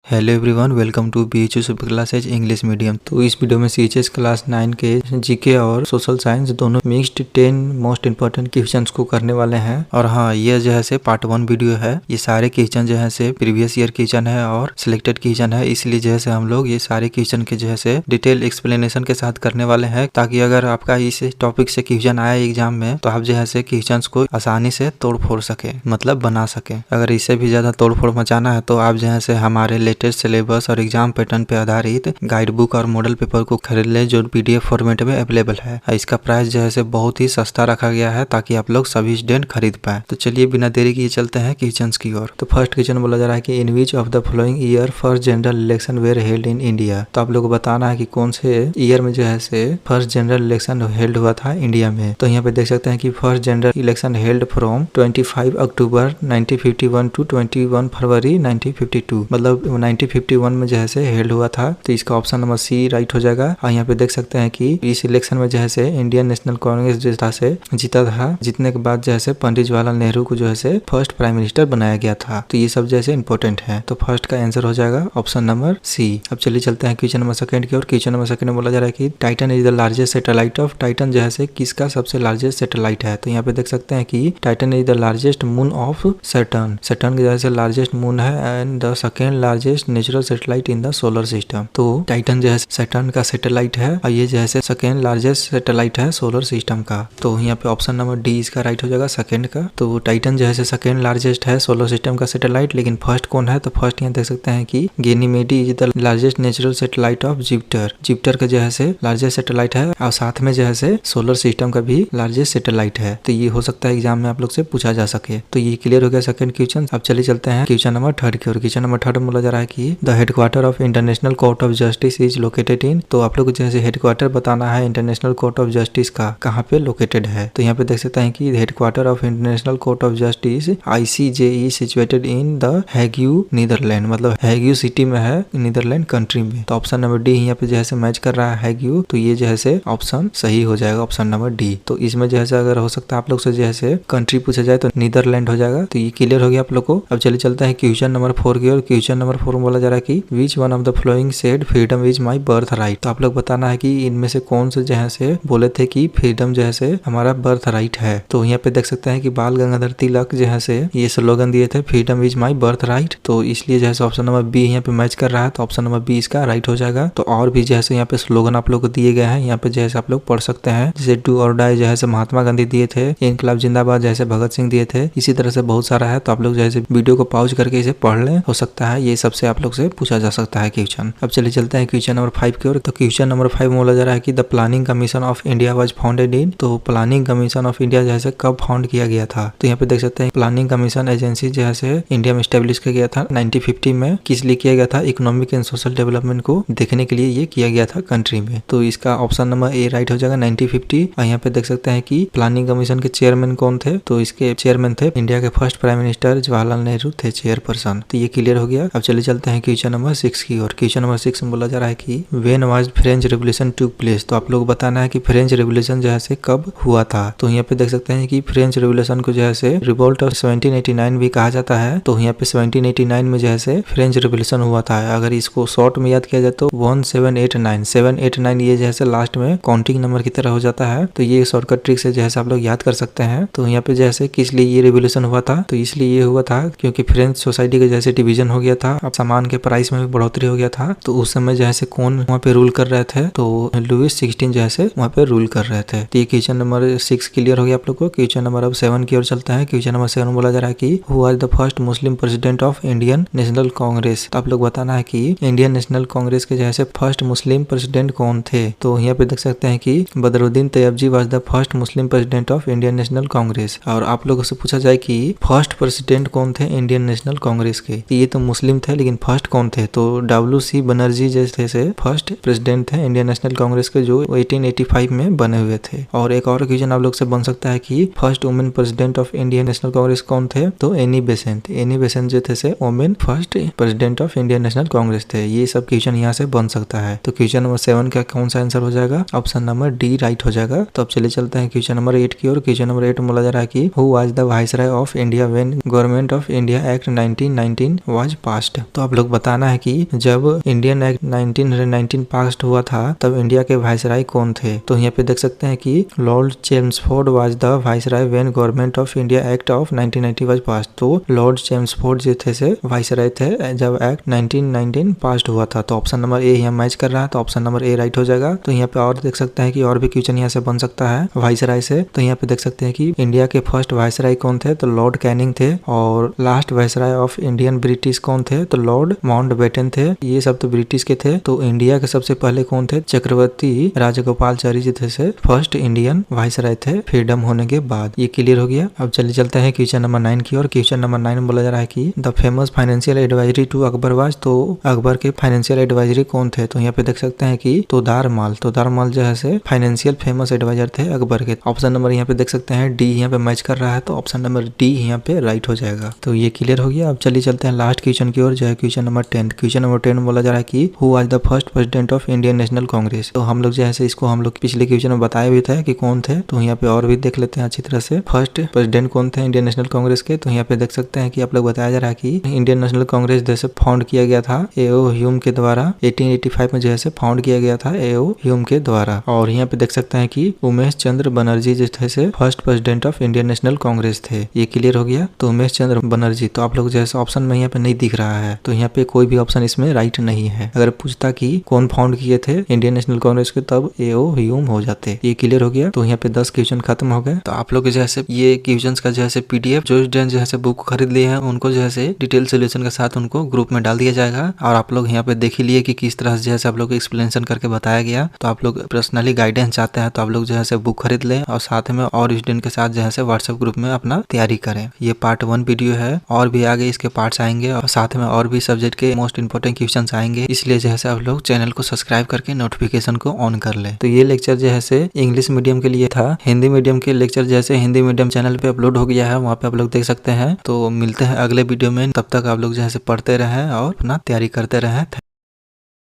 Hello everyone, welcome to BHU super classes English medium. तो इस video में CHS class 9 के जीके और सोशल साइंस दोनों मिक्स्ड 10 मोस्ट इंपॉर्टेंट क्वेश्चंस को करने वाले हैं। और हाँ, ये जो है से पार्ट 1 वीडियो है। ये सारे क्वेश्चन जो है से प्रीवियस ईयर क्वेश्चन है और सिलेक्टेड क्वेश्चन है, इसलिए जो है से हम लोग ये सारे क्वेश्चन के जो है से डिटेल एक्सप्लेनेशन के साथ करने वाले हैं, ताकि अगर आपका इस टॉपिक से क्वेश्चन आया एग्जाम में तो आप जो है से क्वेश्चन को आसानी से तोड़ फोड़ सके, मतलब बना सके। अगर इससे भी ज्यादा तोड़ फोड़ मचाना है तो आप जो है से हमारे लेटेस्ट सिलेबस और एग्जाम पैटर्न पे आधारित गाइड बुक और मॉडल पेपर को खरीद ले, जो PDF फॉर्मेट में अवेलेबल है। इसका प्राइस जो है से बहुत ही सस्ता रखा गया है, ताकि आप लोग सभी स्टूडेंट खरीद पाए। तो चलिए बिना देरी किए चलते हैं क्वेश्चंस की ओर। तो फर्स्ट क्वेश्चन बोला जा रहा है कि in which of the following year first general election were held in India. तो आप लोग को बताना है कि कौन से ईयर में जो है से फर्स्ट जनरल इलेक्शन हेल्ड हुआ था इंडिया में। तो यहाँ पे देख सकते हैं कि first general election held from 25 October 1951 to 21 February 1952, मतलब 1951 में जो है से हेल्ड हुआ था। तो इसका ऑप्शन नंबर सी राइट हो जाएगा। और यहाँ पे देख सकते हैं कि इस इलेक्शन में जो है से इंडियन नेशनल कांग्रेस जो था से जीता था। जीतने के बाद जो है से पंडित जवाहरलाल नेहरू को जो है से फर्स्ट प्राइम मिनिस्टर बनाया गया था। तो ये सब जैसे इंपॉर्टेंट है। तो फर्स्ट का आंसर हो जाएगा ऑप्शन नंबर सी। अब चलिए चलते हैं क्वेश्चन नंबर सेकंड की ओर। क्वेश्चन नंबर सेकंड में बोला जा रहा है कि Titan is the largest satellite of. Titan जो है से किसका सबसे लार्जेस्ट सैटेलाइट है। तो यहाँ पे देख सकते हैं कि Titan is the largest moon of Saturn. Saturn की जो है लार्जेस्ट मून है and the second largest natural satellite in the solar system. तो टाइटन जो है सैटर्न का सैटेलाइट है और ये जो है सेकेंड लार्जेस्ट सैटेलाइट है सोलर सिस्टम का। तो यहाँ पे ऑप्शन नंबर डी इसका राइट हो जाएगा, सेकेंड का। तो टाइटन जो है सेकेंड लार्जेस्ट है सोलर सिस्टम का सैटेलाइट, लेकिन फर्स्ट कौन है। तो फर्स्ट यहाँ देख सकते हैं कि Ganymede is the largest natural satellite of Jupiter. Jupiter का जो है लार्जेस्ट सैटेलाइट है और साथ में जो है सोलर सिस्टम का भी लार्जेस्ट सैटेलाइट है। तो ये हो सकता है एग्जाम में आप लोग से पूछा जा सके। तो ये क्लियर हो गया सेकंड क्वेश्चन। अब चलिए चलते हैं क्वेश्चन नंबर थर्ड की ओर। क्वेश्चन नंबर थर्ड में बोला जा रहा है कि the headquarter of international court of justice is located in. तो आप लोग को जैसे हेडक्वार्टर बताना है इंटरनेशनल कोर्ट ऑफ जस्टिस का कहाँ पे लोकेटेड है। तो यहाँ पे देख सकते हैं कि headquarter of international court of justice ICJ is situated in the Hague Netherland, मतलब हैग्यू सिटी में है नीदरलैंड कंट्री में। तो ऑप्शन नंबर डी यहाँ पे जैसे मैच कर रहा है हैग्यू। तो ये जैसे ऑप्शन सही हो जाएगा, ऑप्शन नंबर डी। तो इसमें जैसे अगर हो सकता है आप लोग से जैसे कंट्री पूछा जाए तो नीदरलैंड हो जाएगा। तो ये क्लियर हो गया आप लोग को। अब चलिए चलते हैं क्वेश्चन नंबर 4 की ओर। क्वेश्चन नंबर 4 में बोला जा रहा है कि which one of the flowing said freedom is my birth right. तो आप लोग बताना है कि इनमें से कौन से जो है से बोले थे कि फ्रीडम जो है से हमारा बर्थ राइट है। तो यहाँ पे देख सकते हैं कि बाल गंगाधर तिलक जो है से ये स्लोगन दिए थे freedom is my birth right. तो इसलिए जो है ऑप्शन नंबर बी यहाँ पे मैच कर रहा है। तो ऑप्शन नंबर बी इसका राइट हो जाएगा। तो और भी जैसे यहाँ पे स्लोगन आप लोग को दिए गए हैं, यहाँ पे जैसे आप लोग पढ़ सकते हैं। जैसे डू और डाई जो है महात्मा गांधी दिए थे, इनकलाब जिंदाबाद जैसे भगत सिंह दिए थे। इसी तरह से बहुत सारा है। तो आप लोग जैसे वीडियो को पॉज करके इसे पढ़ लें, हो सकता है ये सबसे आप लोग से पूछा जा सकता है क्वेश्चन। अब चलिए चलते हैं क्वेश्चन नंबर 5 की ओर। तो क्वेश्चन नंबर 5 में बोला जा रहा है कि the planning commission of India was founded in. तो प्लानिंग कमीशन ऑफ इंडिया जैसे कब फाउंड किया गया था। तो यहाँ पे देख सकते हैं प्लानिंग कमीशन एजेंसी जो है इंडिया में स्टेब्लिश किया गया था 1950 में। किस लिए किया गया था, इकोनॉमिक एंड सोशल डेवलपमेंट को देखने के लिए ये किया गया था कंट्री में। तो इसका ऑप्शन नंबर ए राइट हो जाएगा 1950। और यहाँ पे देख सकते हैं कि प्लानिंग कमीशन के चेयरमैन कौन थे। तो इसके चेयरमैन थे इंडिया के first prime minister Jawaharlal Nehru थे चेयरपर्सन। तो ये क्लियर हो गया। अब चलिए चलते हैं क्वेश्चन नंबर 6 की ओर। क्वेश्चन नंबर 6 में बोला जा रहा है कि when was French revolution took place. तो आप लोग बताना है कि फ्रेंच रेवोल्यूशन जो है कब हुआ था। तो यहाँ पे देख सकते हैं कि फ्रेंच रेवोल्यूशन को जो है रिवोल्ट ऑफ 1789 भी कहा जाता है। तो यहाँ पे 1789 में जो है फ्रेंच रेवोल्यूशन हुआ था। अगर इसको शॉर्ट में याद किया जाए तो 1789 ये जो है लास्ट में काउंटिंग नंबर की तरह हो जाता है। तो ये शॉर्टकट ट्रिक से जो है आप लोग याद कर सकते हैं। तो यहाँ पे जैसे किस लिए ये रेवोल्यूशन हुआ था। तो इसलिए ये हुआ था क्योंकि फ्रेंच सोसाइटी का जैसे डिवीजन हो गया था, अब सामान के प्राइस में भी बढ़ोतरी हो गया था। तो उस समय जो है कौन वहाँ पे रूल कर रहे थे। तो लुइस 16 जो है वहाँ पे रूल कर रहे थे। तो ये क्वेश्चन नंबर 6 क्लियर हो गया आप लोग को। क्वेश्चन नंबर अब 7 की ओर चलता है। क्वेश्चन नंबर 7 बोला जा रहा है कि who was the first Muslim president of Indian national Congress. तो आप लोग बताना है कि इंडियन नेशनल कांग्रेस के जैसे फर्स्ट मुस्लिम प्रेसिडेंट कौन थे। तो यहाँ पे देख सकते हैं कि Badruddin Tyabji was the first Muslim president of Indian national Congress. और आप लोगों से पूछा जाए कि फर्स्ट प्रेसिडेंट कौन थे इंडियन नेशनल कांग्रेस के। तो ये तो मुस्लिम थे, लेकिन फर्स्ट कौन थे। तो WC बनर्जी जैसे फर्स्ट प्रेसिडेंट थे इंडियन नेशनल कांग्रेस के, जो 1885 में बने हुए थे। और एक और क्वेश्चन आप लोग से बन सकता है कि first women president of Indian national Congress कौन थे। तो एनी बेसेंट। एनी बेसेंट जो थे women first president of Indian national Congress थे। ये सब क्वेश्चन यहाँ से बन सकता है। तो क्वेश्चन नंबर 7 का कौन सा आंसर हो जाएगा, ऑप्शन नंबर डी राइट हो जाएगा। तो अब चलिए चलते हैं क्वेश्चन नंबर 8 की ओर। क्वेश्चन नंबर 8 में बोला जा रहा है कि who was the viceroy of India when government of India act 1919 was passed. तो आप लोग बताना है कि जब इंडियन एक्ट 1919 पास हुआ था तब इंडिया के वाइसराय कौन थे। तो यहाँ पे देख सकते हैं कि Lord Chelmsford was the viceroy when government of India act of 1990 was pass. तो लॉर्ड चेम्सफोर्ड जो थे से वाइसराय थे जब एक्ट 1919 पास हुआ था। तो ऑप्शन नंबर ए यहाँ मैच कर रहा है, तो ऑप्शन नंबर ए राइट हो जाएगा। तो यहाँ पे और देख सकते हैं कि और भी क्वेश्चन यहाँ से बन सकता है वाइसराय से। तो यहाँ पे देख सकते हैं कि इंडिया के फर्स्ट वाइसराय कौन थे, तो लॉर्ड कैनिंग थे। और last viceroy of Indian British कौन थे, तो लॉर्ड माउंटबेटन थे। ये सब तो ब्रिटिश के थे। तो इंडिया के सबसे पहले कौन थे, चक्रवर्ती राजगोपालचारी जी थे से फर्स्ट इंडियन वाइसराय थे फ्रीडम होने के बाद। ये क्लियर हो गया। अब चलिए चलते हैं क्वेश्चन नंबर 9 की ओर। क्वेश्चन नंबर 9 में बोला जा रहा है कि the famous financial advisory to Akbar was. तो अकबर के फाइनेंशियल एडवाइजरी कौन थे, तो यहाँ पे देख सकते हैं कि तोदारमाल जो है से फाइनेंशियल फेमस एडवाइजर थे अकबर के। ऑप्शन नंबर यहाँ पे देख सकते हैं डी यहाँ पे मैच कर रहा है, तो ऑप्शन नंबर डी यहाँ पे राइट हो जाएगा। तो ये क्लियर हो गया। अब चलिए चलते हैं लास्ट क्वेश्चन की ओर, जो है क्वेश्चन नंबर 10। क्वेश्चन नंबर 10 में बोला जा रहा है कि who was the first president of Indian national Congress. तो हम लोग जो है इसको हम लोग पिछले क्वेश्चन में बताया भी था कि कौन थे। तो यहाँ पे और भी देख लेते हैं अच्छी तरह से। फर्स्ट प्रेसिडेंट कौन थे इंडियन नेशनल कांग्रेस के, तो यहाँ पे देख सकते हैं कि आप लोग बताया जा रहा है कि इंडियन नेशनल कांग्रेस जैसे फाउंड किया गया था एओ ह्यूम के द्वारा। 1885 में जो है फाउंड किया गया था एओ ह्यूम के द्वारा। और यहाँ पे देख सकते हैं कि उमेश चंद्र बनर्जी जो थे से first president of Indian national Congress थे। ये क्लियर हो गया। तो उमेश चंद्र बनर्जी, तो आप लोग जैसे ऑप्शन में यहाँ पे नहीं दिख रहा है, तो यहाँ पे कोई भी ऑप्शन इसमें राइट नहीं है। अगर पूछता कि कौन फाउंड किए थे इंडियन नेशनल कांग्रेस के, तब एओ ह्यूम हो जाते। ये क्लियर हो गया। तो यहाँ पे 10 क्वेश्चन खत्म हो गए। तो आप लोग जैसे ये क्वेश्चन का जो है पीडीएफ जो स्टूडेंट जो है बुक खरीद लिए हैं उनको जो है डिटेल सोल्यूशन के साथ उनको ग्रुप में डाल दिया जाएगा। और आप लोग यहाँ पे देख ही लिए कि किस तरह से जैसे आप लोग एक्सप्लेनेशन करके बताया गया। तो आप लोग पर्सनली गाइडेंस चाहते हैं तो आप लोग जो है बुक खरीद लें और साथ में और स्टूडेंट के साथ जो है व्हाट्सएप ग्रुप में अपना तैयारी करें। ये पार्ट 1 वीडियो है, और भी आगे इसके पार्ट्स आएंगे और साथ में और भी सब्जेक्ट के मोस्ट इंपोर्टेंट क्वेश्चन आएंगे। इसलिए जो है आप लोग चैनल को सब्सक्राइब करके नोटिफिकेशन को ऑन कर ले। तो ये लेक्चर जो है इंग्लिश मीडियम के लिए था। हिंदी मीडियम के लेक्चर जैसे हिंदी मीडियम चैनल पे अपलोड हो गया है, वहाँ पे आप लोग देख सकते हैं। तो मिलते हैं अगले वीडियो में, तब तक आप लोग जो है पढ़ते रहें और अपना तैयारी करते रहें।